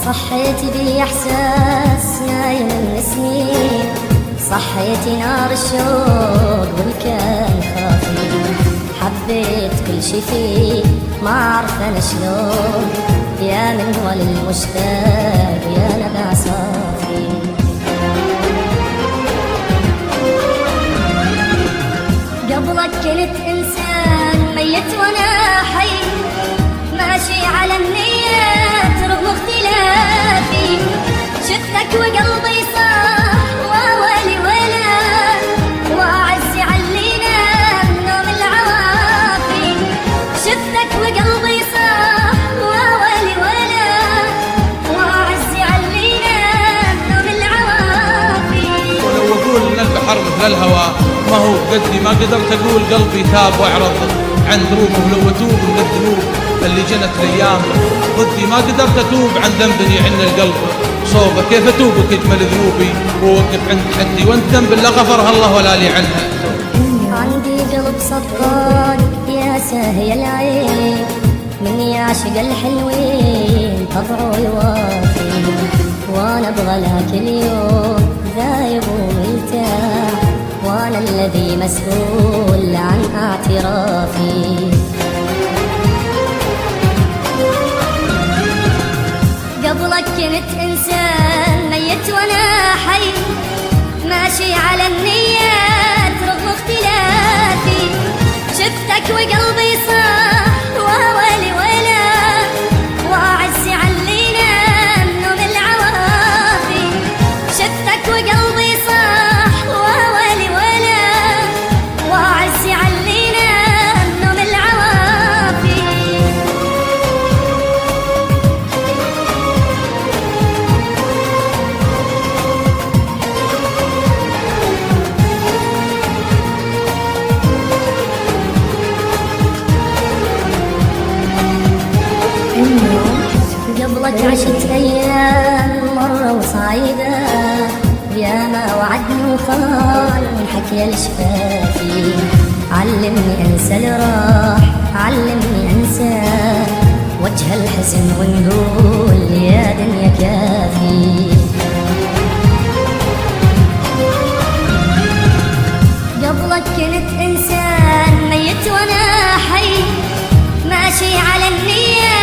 صحيت بي احساس نايم من سنين، صحيت نار الشوق والكان خافي، حبيت كل شي فيه ما اعرف انا شلون، يا من ولي المشتاق يا نبع صافي. قبلك كنت انسان ميت وانا حي، ماشي على النيات رغم اختلافي، شفتك وقلبي صاح وولي ولا، واعز علينا نوم العوافي، شفتك وقلبي صاح وولي ولا، واعز علينا نوم العوافي. ولو اقول ان البحر مثل الهوى ما هو قدي، ما قدرت اقول قلبي تاب واعرض عن دروبه، ولو اتوب من الذنوب اللي جنت الايام ضدي، ما قدرت اتوب عن ذنب يعن القلب صوبه، كيف اتوبك اجمل ذنوبي ووقف عند حدي، وانت ذنب لا غفرها الله ولا لي عنها. عندي قلب صدقان يا ساهي العين، من يعشق الحلوين طبعه يوافي، وانا ابغى لك اليوم ذايب ومرتاح، وانا الذي مسؤول عن اعترافي. قبلك كنت انسان ميت وانا حي، ماشي على النيات رغم اختلافي، شفتك وقلبي صاح وولي ولا، واعز علينا نوم العوافي، شفتك وقلبي صاح وولي ولا، واعز علينا نوم العوافي. قبلك عشت ايام مرة وصعيدة، يا ما وعدني وخان حكي الشفافي، علمني انسى اللي راح علمني انسى وجه الحزن ونقول يا دنيا كافي. قبلك كنت انسان ميت وانا حي، ماشي على النية